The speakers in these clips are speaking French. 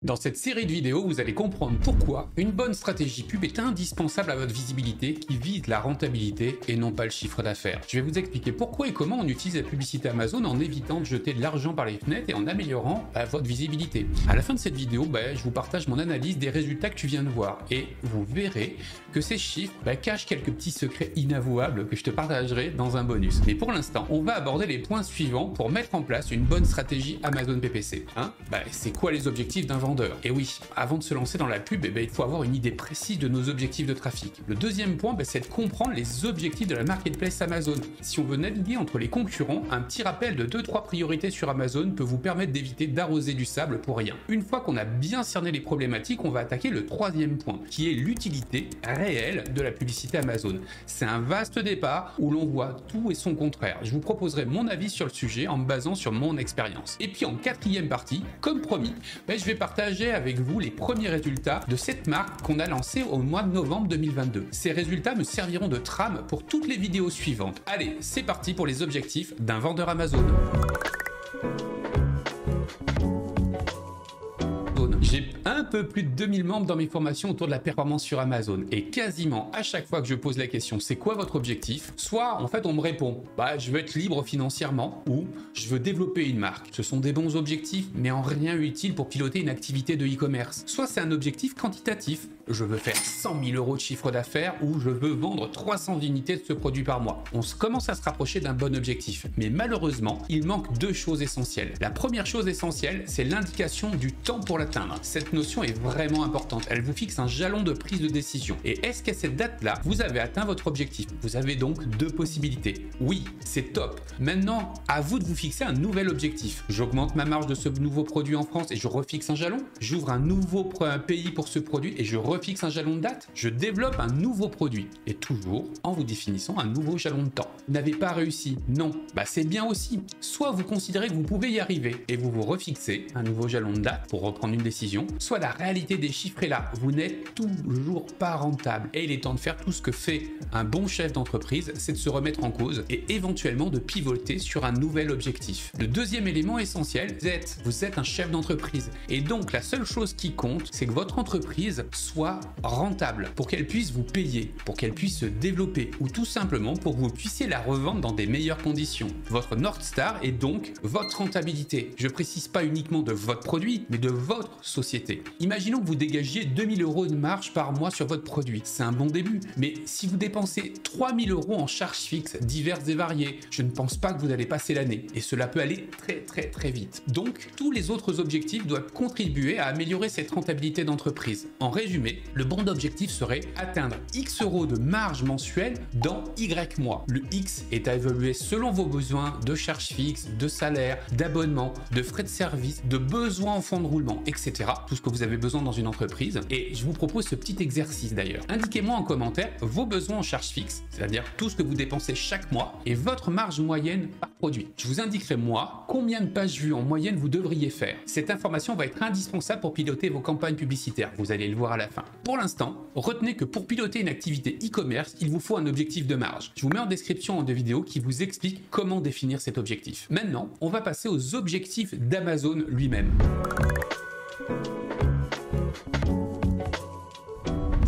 Dans cette série de vidéos, vous allez comprendre pourquoi une bonne stratégie pub est indispensable à votre visibilité qui vise la rentabilité et non pas le chiffre d'affaires. Je vais vous expliquer pourquoi et comment on utilise la publicité Amazon en évitant de jeter de l'argent par les fenêtres et en améliorant votre visibilité. À la fin de cette vidéo, je vous partage mon analyse des résultats que tu viens de voir et vous verrez que ces chiffres cachent quelques petits secrets inavouables que je te partagerai dans un bonus. Mais pour l'instant, on va aborder les points suivants pour mettre en place une bonne stratégie Amazon PPC. C'est quoi les objectifs d'un vendeur? Et oui, avant de se lancer dans la pub, il faut avoir une idée précise de nos objectifs de trafic. Le deuxième point, c'est de comprendre les objectifs de la marketplace Amazon. Si on veut naviguer entre les concurrents, un petit rappel de 2-3 priorités sur Amazon peut vous permettre d'éviter d'arroser du sable pour rien. Une fois qu'on a bien cerné les problématiques, on va attaquer le troisième point, qui est l'utilité réelle de la publicité Amazon. C'est un vaste départ où l'on voit tout et son contraire. Je vous proposerai mon avis sur le sujet en me basant sur mon expérience. Et puis en quatrième partie, comme promis, je vais partager avec vous les premiers résultats de cette marque qu'on a lancée au mois de novembre 2022. Ces résultats me serviront de trame pour toutes les vidéos suivantes. Allez, c'est parti pour les objectifs d'un vendeur Amazon. J'ai un peu plus de 2000 membres dans mes formations autour de la performance sur Amazon et quasiment à chaque fois que je pose la question c'est quoi votre objectif, soit en fait on me répond je veux être libre financièrement ou je veux développer une marque. Ce sont des bons objectifs mais en rien utiles pour piloter une activité de e-commerce. Soit c'est un objectif quantitatif, je veux faire 100 000 € de chiffre d'affaires ou je veux vendre 300 unités de ce produit par mois. On commence à se rapprocher d'un bon objectif mais malheureusement il manque deux choses essentielles. La première chose essentielle c'est l'indication du temps pour l'atteindre. Cette notion est vraiment importante. Elle vous fixe un jalon de prise de décision. Et est-ce qu'à cette date-là, vous avez atteint votre objectif? Vous avez donc deux possibilités. Oui, c'est top. Maintenant, à vous de vous fixer un nouvel objectif. J'augmente ma marge de ce nouveau produit en France et je refixe un jalon. J'ouvre un nouveau pays pour ce produit et je refixe un jalon de date. Je développe un nouveau produit. Et toujours en vous définissant un nouveau jalon de temps. Vous n'avez pas réussi? Non. C'est bien aussi. Soit vous considérez que vous pouvez y arriver et vous vous refixez un nouveau jalon de date pour reprendre une décision. Soit la réalité des chiffres est là, vous n'êtes toujours pas rentable et il est temps de faire tout ce que fait un bon chef d'entreprise, c'est de se remettre en cause et éventuellement de pivoter sur un nouvel objectif. Le deuxième élément essentiel, vous êtes un chef d'entreprise et donc la seule chose qui compte, c'est que votre entreprise soit rentable pour qu'elle puisse vous payer, pour qu'elle puisse se développer ou tout simplement pour que vous puissiez la revendre dans des meilleures conditions. Votre North Star est donc votre rentabilité. Je précise pas uniquement de votre produit, mais de votre société. Imaginons que vous dégagiez 2000 € de marge par mois sur votre produit. C'est un bon début, mais si vous dépensez 3000 € en charges fixes diverses et variées, je ne pense pas que vous allez passer l'année et cela peut aller très vite. Donc, tous les autres objectifs doivent contribuer à améliorer cette rentabilité d'entreprise. En résumé, le bon objectif serait atteindre X € de marge mensuelle dans Y mois. Le X est à évaluer selon vos besoins de charges fixes, de salaire, d'abonnement, de frais de service, de besoins en fonds de roulement, etc. Tout ce que vous avez besoin dans une entreprise. Et je vous propose ce petit exercice d'ailleurs. Indiquez-moi en commentaire vos besoins en charges fixes, c'est-à-dire tout ce que vous dépensez chaque mois et votre marge moyenne par produit. Je vous indiquerai moi combien de pages vues en moyenne vous devriez faire. Cette information va être indispensable pour piloter vos campagnes publicitaires. Vous allez le voir à la fin. Pour l'instant, retenez que pour piloter une activité e-commerce, il vous faut un objectif de marge. Je vous mets en description de vidéo qui vous explique comment définir cet objectif. Maintenant, on va passer aux objectifs d'Amazon lui-même.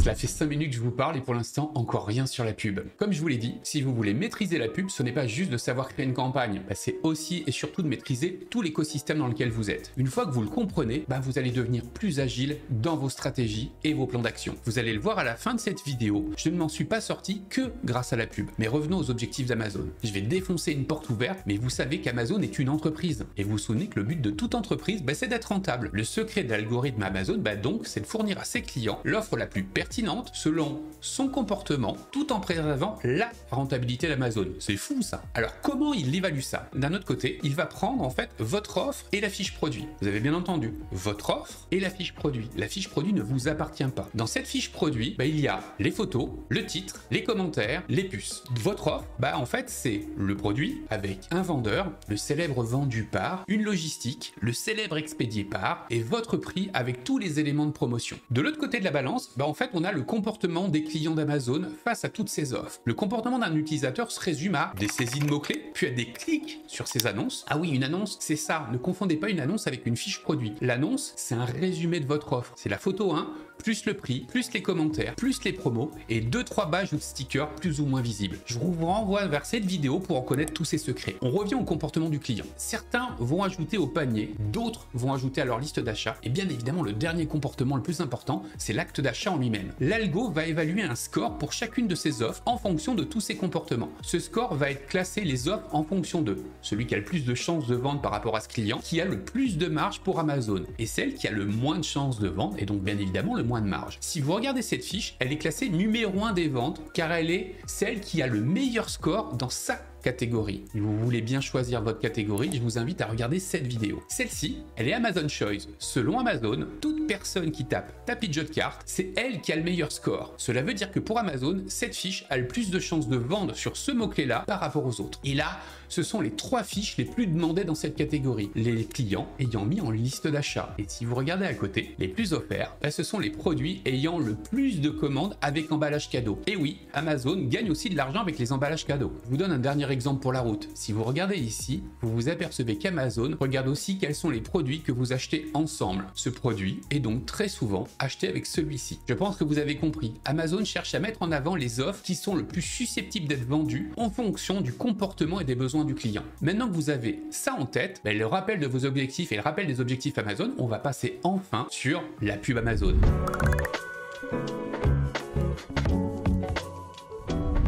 Cela fait 5 minutes que je vous parle et pour l'instant encore rien sur la pub. Comme je vous l'ai dit, si vous voulez maîtriser la pub, ce n'est pas juste de savoir créer une campagne, c'est aussi et surtout de maîtriser tout l'écosystème dans lequel vous êtes. Une fois que vous le comprenez, vous allez devenir plus agile dans vos stratégies et vos plans d'action. Vous allez le voir à la fin de cette vidéo, je ne m'en suis pas sorti que grâce à la pub. Mais revenons aux objectifs d'Amazon. Je vais défoncer une porte ouverte, mais vous savez qu'Amazon est une entreprise. Et vous vous souvenez que le but de toute entreprise, c'est d'être rentable. Le secret de l'algorithme Amazon, donc, c'est de fournir à ses clients l'offre la plus pertinente selon son comportement tout en préservant la rentabilité d'Amazon. C'est fou ça. Alors comment il évalue ça? D'un autre côté, il va prendre en fait votre offre et la fiche produit. Vous avez bien entendu, votre offre et la fiche produit. La fiche produit ne vous appartient pas. Dans cette fiche produit, il y a les photos, le titre, les commentaires, les puces. Votre offre, en fait, c'est le produit avec un vendeur, le célèbre vendu par, une logistique, le célèbre expédié par et votre prix avec tous les éléments de promotion. De l'autre côté de la balance, en fait, on a a le comportement des clients d'Amazon face à toutes ces offres. Le comportement d'un utilisateur se résume à des saisies de mots-clés, puis à des clics sur ces annonces. Ah oui, une annonce, c'est ça. Ne confondez pas une annonce avec une fiche produit. L'annonce, c'est un résumé de votre offre. C'est la photo 1, plus le prix, plus les commentaires, plus les promos et 2-3 badges ou stickers plus ou moins visibles. Je vous renvoie vers cette vidéo pour en connaître tous ces secrets. On revient au comportement du client. Certains vont ajouter au panier, d'autres vont ajouter à leur liste d'achat. Et bien évidemment, le dernier comportement le plus important, c'est l'acte d'achat en lui-même. L'algo va évaluer un score pour chacune de ces offres en fonction de tous ces comportements. Ce score va être classé les offres en fonction de celui qui a le plus de chances de vendre par rapport à ce client, qui a le plus de marge pour Amazon, et celle qui a le moins de chances de vendre, et donc bien évidemment le moins de marge. Si vous regardez cette fiche, elle est classée numéro 1 des ventes, car elle est celle qui a le meilleur score dans sa catégorie. Si vous voulez bien choisir votre catégorie, je vous invite à regarder cette vidéo. Celle-ci, elle est Amazon Choice. Selon Amazon, toute personne qui tape tapis de carte, c'est elle qui a le meilleur score. Cela veut dire que pour Amazon, cette fiche a le plus de chances de vendre sur ce mot-clé-là par rapport aux autres. Et là, ce sont les 3 fiches les plus demandées dans cette catégorie, les clients ayant mis en liste d'achat. Et si vous regardez à côté, les plus offerts, ce sont les produits ayant le plus de commandes avec emballage cadeau. Et oui, Amazon gagne aussi de l'argent avec les emballages cadeaux. Je vous donne un dernier exemple pour la route. Si vous regardez ici, vous vous apercevez qu'Amazon regarde aussi quels sont les produits que vous achetez ensemble. Ce produit est donc très souvent acheté avec celui-ci. Je pense que vous avez compris. Amazon cherche à mettre en avant les offres qui sont le plus susceptibles d'être vendues en fonction du comportement et des besoins du client. Maintenant que vous avez ça en tête, le rappel de vos objectifs et le rappel des objectifs Amazon, on va passer enfin sur la pub Amazon.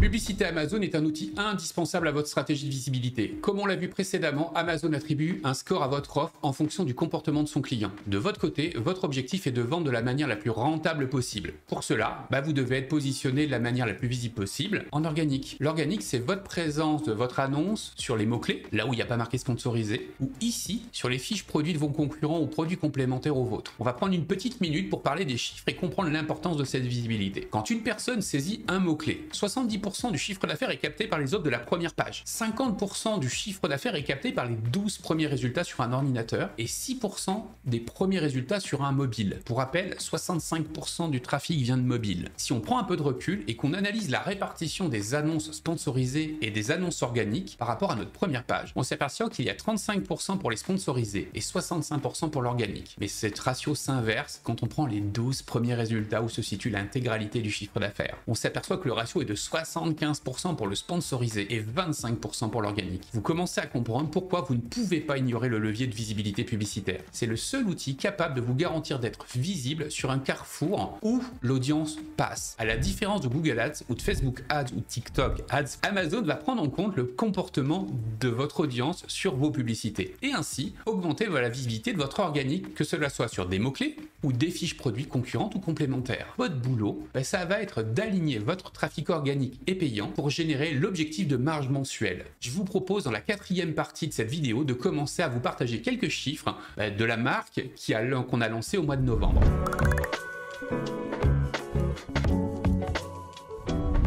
Publicité Amazon est un outil indispensable à votre stratégie de visibilité. Comme on l'a vu précédemment, Amazon attribue un score à votre offre en fonction du comportement de son client. De votre côté, votre objectif est de vendre de la manière la plus rentable possible. Pour cela, vous devez être positionné de la manière la plus visible possible en organique. L'organique, c'est votre présence de votre annonce sur les mots-clés, là où il n'y a pas marqué sponsorisé, ou ici, sur les fiches produits de vos concurrents ou produits complémentaires aux vôtres. On va prendre une petite minute pour parler des chiffres et comprendre l'importance de cette visibilité. Quand une personne saisit un mot-clé, 70% du chiffre d'affaires est capté par les offres de la première page. 50% du chiffre d'affaires est capté par les 12 premiers résultats sur un ordinateur et 6% des premiers résultats sur un mobile. Pour rappel, 65% du trafic vient de mobile. Si on prend un peu de recul et qu'on analyse la répartition des annonces sponsorisées et des annonces organiques par rapport à notre première page, on s'aperçoit qu'il y a 35% pour les sponsorisés et 65% pour l'organique. Mais cette ratio s'inverse quand on prend les 12 premiers résultats où se situe l'intégralité du chiffre d'affaires. On s'aperçoit que le ratio est de 75% pour le sponsorisé et 25% pour l'organique. Vous commencez à comprendre pourquoi vous ne pouvez pas ignorer le levier de visibilité publicitaire. C'est le seul outil capable de vous garantir d'être visible sur un carrefour où l'audience passe. À la différence de Google Ads ou de Facebook Ads ou TikTok Ads, Amazon va prendre en compte le comportement de votre audience sur vos publicités et ainsi augmenter la visibilité de votre organique, que cela soit sur des mots-clés ou des fiches produits concurrentes ou complémentaires. Votre boulot, ça va être d'aligner votre trafic organique et payant pour générer l'objectif de marge mensuelle. Je vous propose dans la 4e partie de cette vidéo de commencer à vous partager quelques chiffres de la marque qu'on a lancée au mois de novembre.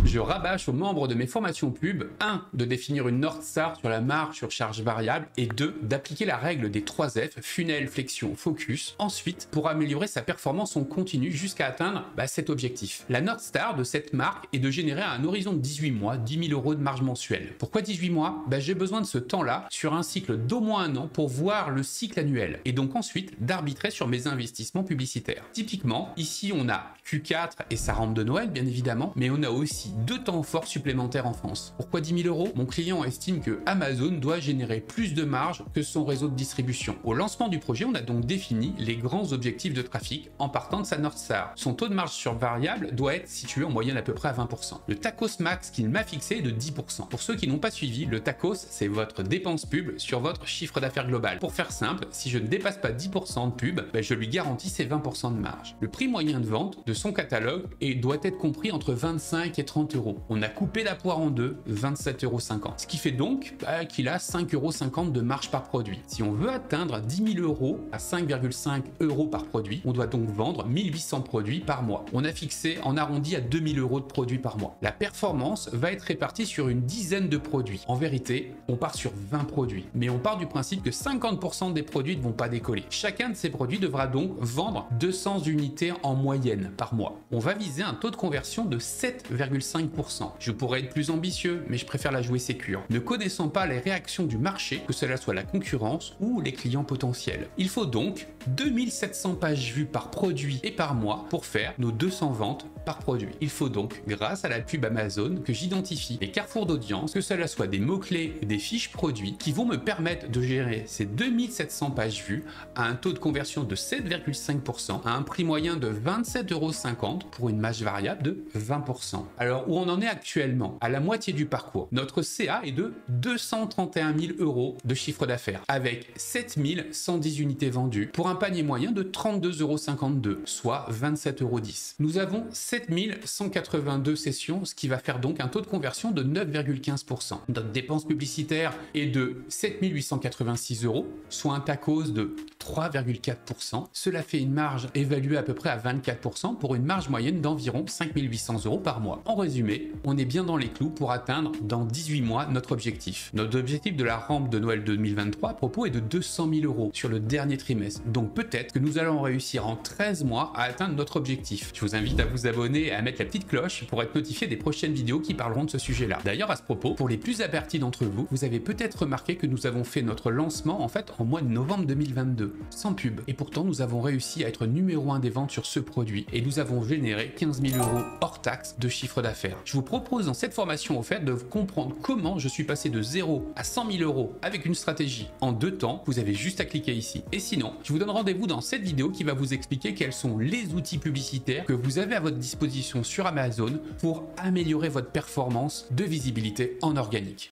Je rabâche aux membres de mes formations pub 1. De définir une North Star sur la marge sur charge variable et 2. D'appliquer la règle des 3 F, funnel, flexion, focus, ensuite pour améliorer sa performance en continu jusqu'à atteindre cet objectif. La North Star de cette marque est de générer à un horizon de 18 mois 10 000 € de marge mensuelle. Pourquoi 18 mois? J'ai besoin de ce temps-là sur un cycle d'au moins un an pour voir le cycle annuel et donc ensuite d'arbitrer sur mes investissements publicitaires. Typiquement, ici on a Q4 et ça rentre de Noël bien évidemment, mais on a aussi 2 temps forts supplémentaires en France. Pourquoi 10 000 €? Mon client estime que Amazon doit générer plus de marge que son réseau de distribution. Au lancement du projet, on a donc défini les grands objectifs de trafic en partant de sa North Star. Son taux de marge sur variable doit être situé en moyenne à peu près à 20%. Le TACOS max qu'il m'a fixé est de 10%. Pour ceux qui n'ont pas suivi, le TACOS, c'est votre dépense pub sur votre chiffre d'affaires global. Pour faire simple, si je ne dépasse pas 10% de pub, je lui garantis ces 20% de marge. Le prix moyen de vente de son catalogue doit être compris entre 25 et 30 50 €. On a coupé la poire en deux, 27,50 €. Ce qui fait donc qu'il a 5,50 € de marge par produit. Si on veut atteindre 10 000 € à 5,5 € par produit, on doit donc vendre 1800 produits par mois. On a fixé en arrondi à 2000 € de produits par mois. La performance va être répartie sur une dizaine de produits. En vérité, on part sur 20 produits, mais on part du principe que 50% des produits ne vont pas décoller. Chacun de ces produits devra donc vendre 200 unités en moyenne par mois. On va viser un taux de conversion de 7,5%. Je pourrais être plus ambitieux, mais je préfère la jouer sécure, ne connaissant pas les réactions du marché, que cela soit la concurrence ou les clients potentiels. Il faut donc 2700 pages vues par produit et par mois pour faire nos 200 ventes par produit. Il faut donc, grâce à la pub Amazon, que j'identifie les carrefours d'audience, que cela soit des mots-clés, des fiches produits, qui vont me permettre de gérer ces 2700 pages vues à un taux de conversion de 7,5%, à un prix moyen de 27,50 € pour une marge variable de 20%. Alors, où on en est actuellement? À la moitié du parcours. Notre CA est de 231 000 € de chiffre d'affaires, avec 7110 unités vendues, pour un panier moyen de 32,52 €, soit 27,10 €. Nous avons 7182 sessions, ce qui va faire donc un taux de conversion de 9,15%. Notre dépense publicitaire est de 7886 €, soit un TACOS de 3,4%. Cela fait une marge évaluée à peu près à 24% pour une marge moyenne d'environ 5800 € par mois. En résumé, on est bien dans les clous pour atteindre dans 18 mois notre objectif. Notre objectif de la rampe de Noël 2023 à propos est de 200 000 € sur le dernier trimestre. Donc peut-être que nous allons réussir en 13 mois à atteindre notre objectif. Je vous invite à vous abonner et à mettre la petite cloche pour être notifié des prochaines vidéos qui parleront de ce sujet-là. D'ailleurs, à ce propos, pour les plus avertis d'entre vous, vous avez peut-être remarqué que nous avons fait notre lancement en fait en mois de novembre 2022, sans pub. Et pourtant, nous avons réussi à être numéro 1 des ventes sur ce produit et nous avons généré 15 000 € hors taxe de chiffre d'affaires. Je vous propose dans cette formation au fait de comprendre comment je suis passé de 0 à 100 000 € avec une stratégie en 2 temps. Vous avez juste à cliquer ici. Et sinon, je vous donne rendez-vous dans cette vidéo qui va vous expliquer quels sont les outils publicitaires que vous avez à votre disposition sur Amazon pour améliorer votre performance de visibilité en organique.